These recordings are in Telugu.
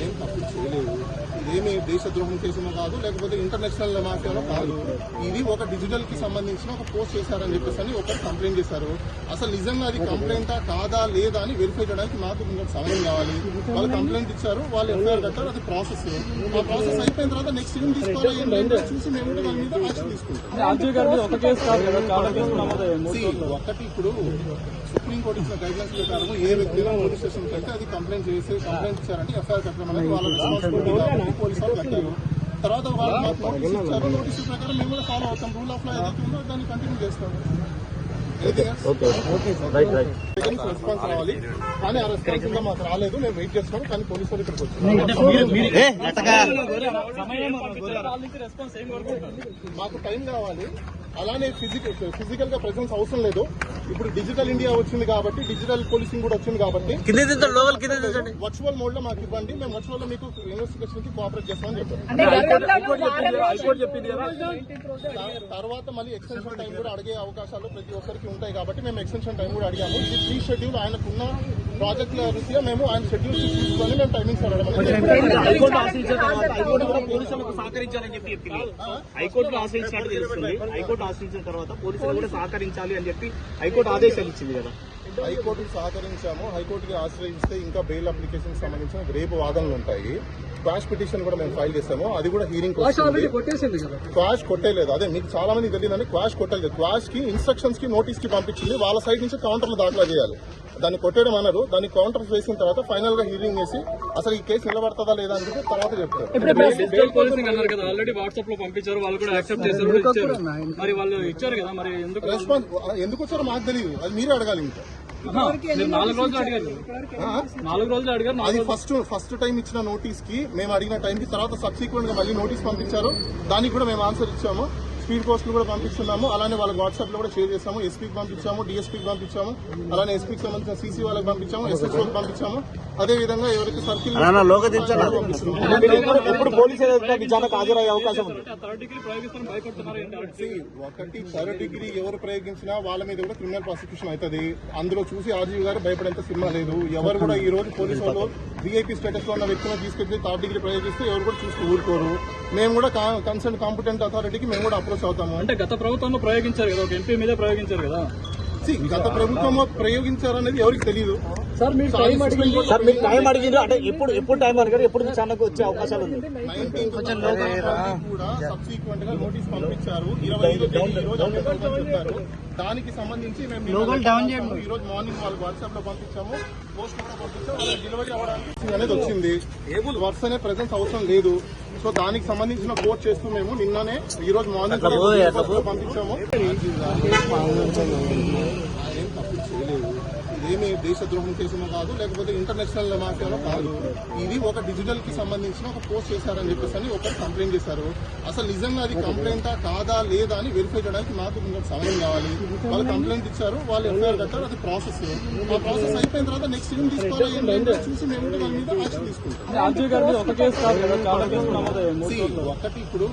ఏం తప్పు చేయలేదు. ఇదేమి దేశద్రోహం చేసినా కాదు, లేకపోతే ఇంటర్నేషనల్ మాఫియాలో కాదు. ఇది ఒక డిజిటల్ కి సంబంధించిన ఒక పోస్ట్ చేశారని చెప్పేసి ఒకరు కంప్లైంట్ చేశారు. అసలు నిజంగా అది కంప్లైంటా కాదా లేదా అని వెరిఫై చేయడానికి మాకు ఇంకా సమయం కావాలి. వాళ్ళు కంప్లైంట్ ఇచ్చారు, వాళ్ళు ఎఫ్ఐఆర్ కట్టారు, అది ప్రాసెస్. ఆ ప్రాసెస్ అయిపోయిన తర్వాత నెక్స్ట్ ఏం తీసుకోవాలి ఏంటంటే చూసి మేము కూడా దాని మీద యాక్షన్ తీసుకుంటాం. ఒకటి ఇప్పుడు సుప్రీంకోర్టు ఇచ్చిన గైడ్లైన్స్ ప్రకారం ఏ వ్యక్తి పోలీస్ స్టేషన్కి వెళ్తే అది కంప్లైంట్ ఇచ్చారంటే ఎఫ్ఐఆర్ కట్టడం అనేది వాళ్ళ రెస్పాన్సిబిలిటీ కాబట్టి పోలీసు వాళ్ళు కట్టారు. తర్వాత వాళ్ళు మాకు నోటీస్ ఇచ్చారు, నోటీస్ ప్రకారం మేము కూడా ఫాలో అవుతాం. రూల్ ఆఫ్ లా ఏదైతే ఉందో దాన్ని కంటిన్యూ చేస్తాం. రెస్పాన్స్ రావాలి, కానీ ఆ రెస్పాన్స్ ఇంకా మాకు రాలేదు. మేము వెయిట్ చేస్తున్నాం, కానీ పోలీసు వాళ్ళు ఇక్కడికి వచ్చారు. మాకు టైం కావాలి. అలానే ఫిజికల్ గా ప్రెసెన్స్ అవసరం లేదు. ఇప్పుడు డిజిటల్ ఇండియా వచ్చింది కాబట్టి, డిజిటల్ పోలీసింగ్ కూడా వచ్చింది కాబట్టి వర్చువల్ మోడ్ లో మాకు ఇవ్వండి, మేము వర్చువల్ లో మీకు ఇన్వెస్టిగేషన్ కి కోఆపరేట్ చేస్తామని చెప్పారు. తర్వాత మళ్ళీ ఎక్స్టెన్షన్ టైం కూడా అడిగే అవకాశాలు ప్రతి ఒక్కరికి ఉంటాయి కాబట్టి మేము ఎక్స్టెన్షన్ టైం కూడా అడిగాము. ఇది ప్రీ షెడ్యూల్ ఆయనకున్న ప్రాజెక్టుల రీత్యా మేము ఆయన షెడ్యూల్ తీసుకొని మేము టైమింగ్స్ అడగడం. హైకోర్టులో ఆశ్రయించినట్టు తెలుస్తుంది. హైకోర్టు ఆశ్రయించిన తర్వాత పోలీసులు కూడా సహకరించాలి అని చెప్పి హైకోర్టు ఆదేశాలు ఇచ్చింది కదా. హైకోర్టుకు సహకరించాము. హైకోర్టుకి ఆశ్రయిస్తే ఇంకా బెయిల్ అప్లికేషన్ సంబంధించిన రేపు వాదనలు ఉంటాయి. క్వాష్ పిటిషన్ కూడా మేము ఫైల్ చేస్తాము. అది కూడా హీరింగ్ క్వాష్ కొట్టేలేదు. అదే మీకు చాలా మంది తెలియదని క్వాష్ కొట్టలేదు. క్వాష్ కి ఇన్స్ట్రక్షన్స్ కి నోటీస్ కి పంపించింది. వాళ్ళ సైడ్ నుంచి కౌంటర్లు దాఖలా చేయాలి. దాన్ని కొట్టేయడం అన్నారు. దాన్ని కౌంటర్స్ వేసిన తర్వాత ఫైనల్ గా హీరింగ్ చేసి అసలు ఈ కేసు నిలబడతాదా లేదా అని చెప్పి తర్వాత చెప్తారు. రెస్పాన్స్ ఎందుకు వచ్చారో మాకు తెలియదు, అది మీరే అడగాలి. ఇంకా 4 రోజులు అడిగారు. అది ఫస్ట్ టైం ఇచ్చిన నోటీస్ కి మేము అడిగిన టైం కి తర్వాత సబ్సిక్వెంట్ గా మళ్ళీ నోటీస్ పంపించారు. దానికి కూడా మేము ఆన్సర్ ఇచ్చాము. స్పీడ్ పోస్టులు కూడా పంపిస్తున్నాము. అలానే వాళ్ళకి వాట్సాప్ లో కూడా షేర్ చేస్తాము. ఎస్పీకి పంపించాము, డిఎస్పీకి పంపించాము, అలానే ఎస్పీకి సంబంధించిన సీసీ వాళ్ళకి పంపించాము, ఎస్ఎస్ఓకి పంపించాము. అదే విధంగా ఎవరికి సర్కిల్ ఇప్పుడు పోలీసులు విచారణకు హాజరయ్యే అవకాశం ఉంది. ఒకటి థర్డ్ డిగ్రీ ఎవరు ప్రయోగించినా వాళ్ళ మీద కూడా క్రిమినల్ ప్రాసిక్యూషన్ అవుతుంది. అందులో చూసి ఆర్జీవి గారు భయపడేంత సినిమా లేదు. ఎవరు కూడా ఈ రోజు పోలీసు వాళ్ళు వీఐపీ స్టేటస్ లో ఉన్న వ్యక్తులను తీసుకెళ్లి థర్డ్ డిగ్రీ ప్రయోగిస్తే ఎవరు కూడా చూసి ఊరుకోరు. మేము కూడా కన్సర్న్ కాంపిటెంట్ అథారిటీకి మేము కూడా అప్రోచ్ అవుతాము. అంటే గత ప్రభుత్వంలో ప్రయోగించారు కదా, ఒక ఎంపీ మీద ప్రయోగించారు కదా. గత ప్రభుత్వంలో ప్రయోగించారనేది ఎవరికి తెలియదు. సార్ మీరు టైం అడిగింది అంటే ఎప్పుడు టైం అడిగారు, ఎప్పుడు విచారణకు వచ్చే అవకాశాలు ఉంది. 19th కూడా సబ్సిక్వెంట్ గా నోటీస్ పంపించారు. 25వ తేదీ ఈ రోజు చెప్పారు. దానికి సంబంధించి మేము ఈ రోజు మార్నింగ్ వాళ్ళకి వాట్సాప్ లో పంపించాము, పోస్ట్ కూడా పంపించాము. డెలివరీ అవ్వడానికి అనేది వచ్చింది. వర్క్స్ అనే ప్రెసెన్స్ అవసరం లేదు. సో దానికి సంబంధించిన కోర్ట్ చేస్తూ మేము నిన్ననే ఈ రోజు మార్నింగ్ పంపించాము. ఏం తప్పు చేయలేదు. ఇదేమి దేశద్రోహం చేసినా కాదు, లేకపోతే ఇంటర్నేషనల్ మాఫియాలో కాదు. ఇది ఒక డిజిటల్ కి సంబంధించిన ఒక పోస్ట్ చేశారని చెప్పేసి ఒకరు కంప్లైంట్ చేశారు. అసలు నిజంగా అది కంప్లైంటా కాదా లేదా అని వెరిఫై చేయడానికి మాకు ఇంకా సమయం కావాలి. వాళ్ళు కంప్లైంట్ ఇచ్చారు, వాళ్ళు ఎఫ్ఐఆర్ కట్టారు, అది ప్రాసెస్. ఆ ప్రాసెస్ అయిపోయిన తర్వాత నెక్స్ట్ ఏం తీసుకోవాలి ఏంటంటే చూసి మేము కూడా దాని మీద యాక్షన్ తీసుకుంటాం. ఒకటి ఇప్పుడు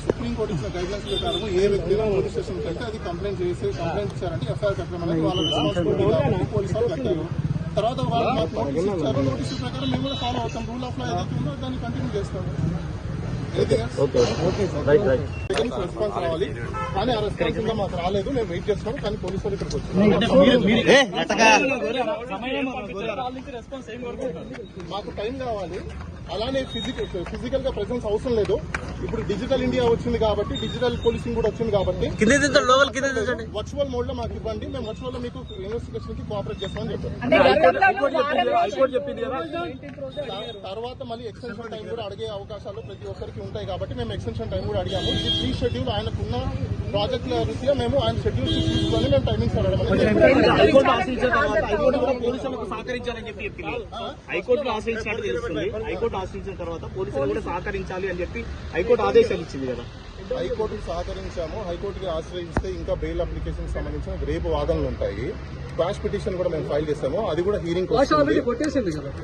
సుప్రీంకోర్టు ఇచ్చిన గైడ్లైన్స్ ప్రకారం ఏ వ్యక్తి పోలీస్ స్టేషన్కి వెళ్తే అది కంప్లైంట్ ఇచ్చారంటే ఎఫ్ఐఆర్ కట్టడం అనేది వాళ్ళ రెస్పాన్సిబిలిటీ కాబట్టి పోలీసు వాళ్ళు కట్టారు. తర్వాత వాళ్ళు మాకు నోటీస్ ఇచ్చారు, నోటీస్ ప్రకారం మేము కూడా ఫాలో అవుతాం. రూల్ ఆఫ్ లా ఏదైతే ఉందో దాన్ని కంటిన్యూ చేస్తాం. రెస్పాన్స్ రావాలి, కానీ ఆ రెస్పాన్స్ ఇంకా మాకు రాలేదు. మేము వెయిట్ చేస్తున్నాం, కానీ పోలీసు వాళ్ళు ఇక్కడికి వచ్చారు. మాకు టైం కావాలి. అలానే ఫిజికల్ గా ప్రెసెన్స్ అవసరం లేదు. ఇప్పుడు డిజిటల్ ఇండియా వచ్చింది కాబట్టి, డిజిటల్ పోలీసింగ్ కూడా వచ్చింది కాబట్టి వర్చువల్ మోడ్ లో మాకు ఇవ్వండి, మేము వర్చువల్ లో మీకు ఇన్వెస్టిగేషన్ కి కోఆపరేట్ చేస్తామని చెప్పారు. తర్వాత మళ్ళీ ఎక్స్టెన్షన్ టైం కూడా అడిగే అవకాశాలు ప్రతి ఒక్కరికి ఉంటాయి కాబట్టి మేము ఎక్స్టెన్షన్ టైం కూడా అడిగాము. ఇది ప్రీ షెడ్యూల్ ఆయనకున్న ప్రాజెక్టుల రీత్యా మేము ఆయన షెడ్యూల్ తీసుకొని మేము టైమింగ్స్ అడగడం. పోలీసులకు సహకరించాలని చెప్పి హైకోర్టులో ఆశ్రయించినట్టు తెలుస్తుంది. హైకోర్టు ఆశ్రయించిన తర్వాత పోలీసులు కూడా సహకరించాలి అని చెప్పి హైకోర్టు ఆదేశాలు ఇచ్చింది కదా. హైకోర్టుకు సహకరించాము. హైకోర్టుకి ఆశ్రయిస్తే ఇంకా బెయిల్ అప్లికేషన్ సంబంధించిన రేపు వాదనలు ఉంటాయి. క్వాష్ పిటిషన్ కూడా మేము ఫైల్ చేస్తాము. అది కూడా హీరింగ్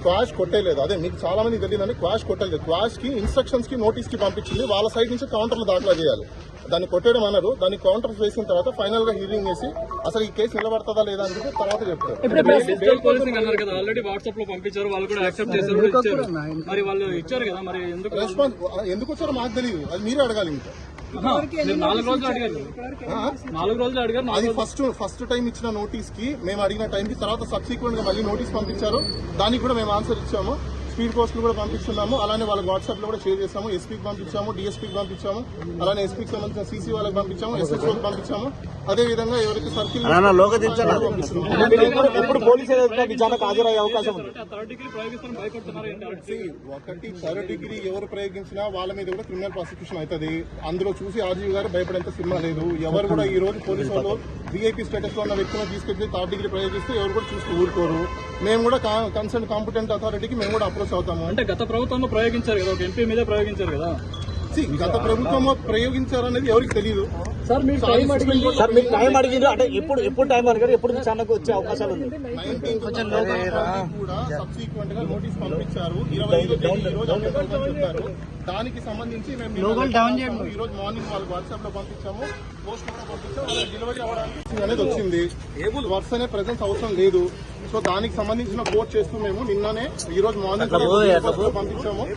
క్వాష్ కొట్టేలేదు. అదే మీకు చాలా మంది తెలియదని క్వాష్ కొట్టలేదు. క్వాష్ కి ఇన్స్ట్రక్షన్స్ కి నోటీస్ కి పంపించింది. వాళ్ళ సైడ్ నుంచి కౌంటర్లు దాఖలా చేయాలి. దాన్ని కొట్టేయడం అన్నారు. దాన్ని కౌంటర్స్ వేసిన తర్వాత ఫైనల్ గా హీరింగ్ చేసి అసలు ఈ కేసు నిలబడతాదా లేదా అని చెప్పి తర్వాత చెప్తారు. డిజిటల్ పోలీసింగ్ అన్నారు కదా, ఆల్రెడీ వాట్సాప్ లో పంపించారు, వాళ్ళు కూడా యాక్సెప్ట్ చేశారు, కూడా ఇచ్చారు. మరి వాళ్ళు ఇచ్చారు కదా, మరి ఎందుకు రెస్పాన్స్ ఎందుకు వచ్చారో మాకు తెలియదు, అది మీరే అడగాలి. ఇంకా మీరు 4 రోజులు అడిగారు, 4 రోజులు అడిగారు. అది ఫస్ట్ టైం ఇచ్చిన నోటీస్ కి మేము అడిగిన టైం కి తర్వాత సబ్సిక్వెంట్ గా మళ్ళీ నోటీస్ పంపించారు. దానికి కూడా మేము ఆన్సర్ ఇచ్చాము. స్పీడ్ పోస్టులు కూడా పంపిస్తున్నాము. అలానే వాళ్ళకి వాట్సాప్ లో కూడా షేర్ చేస్తాము. ఎస్పీకి పంపించాము, డిఎస్పీకి పంపించాము, అలానే ఎస్పీకి సంబంధించిన సీసీ వాళ్ళకి పంపించాము, ఎస్ఎస్ఓకి పంపించాము. అదే విధంగా ఎవరికి సర్కిల్ ఇప్పుడు పోలీసులు విచారణకు హాజరయ్యే అవకాశం ఉంది. థర్డ్ డిగ్రీ ప్రయోగిస్తారని భయపడుతున్నారు ఏంటి? ఒకటి థర్డ్ డిగ్రీ ఎవరు ప్రయోగించినా వాళ్ళ మీద కూడా క్రిమినల్ ప్రాసిక్యూషన్ అవుతుంది. అందులో చూసి ఆర్జీవి గారు భయపడేంత సినిమా లేదు. ఎవరు కూడా ఈ రోజు పోలీసు వాళ్ళు వీఐపీ స్టేటస్ లో ఉన్న వ్యక్తులను తీసుకెళ్లి థర్డ్ డిగ్రీ ప్రయోగిస్తే ఎవరు కూడా చూసి ఊరుకోరు. మేము కూడా కన్సర్న్ కాంపిటెంట్ అథారిటీకి మేము కూడా అప్రోచ్ అవుతాము. అంటే గత ప్రభుత్వంలో ప్రయోగించారు కదా, ఒక ఎంపీ మీదే ప్రయోగించారు కదా. గత ప్రభుత్వంలో ప్రయోగించారనేది ఎవరికి తెలియదు. సార్ మీరు టైం అడిగింది, సార్ మీరు టైం అడిగిండ్రు అంటే ఎప్పుడు టైం అడిగారు, ఎప్పుడు విచారణకు వచ్చే అవకాశాలు ఉంది? 19th కూడా సబ్సిక్వెంట్ గా నోటీస్ పంపించారు. 25వ తేదీ ఈ రోజు అప్డేట్ చెప్పారు. దానికి సంబంధించి మేము ఈ రోజు మార్నింగ్ వాళ్ళకి వాట్సాప్ లో పంపించాము, పోస్ట్ కూడా పంపించాము. వాళ్ళకి డెలివరీ అవ్వడానికి అనేది వచ్చింది. ఏబుల్ వర్క్స్ అనే ప్రెజెన్స్ అవసరం లేదు. సో దానికి సంబంధించిన కోర్ట్ చేస్తూ మేము నిన్ననే ఈ రోజు మార్నింగ్ పంపించాము.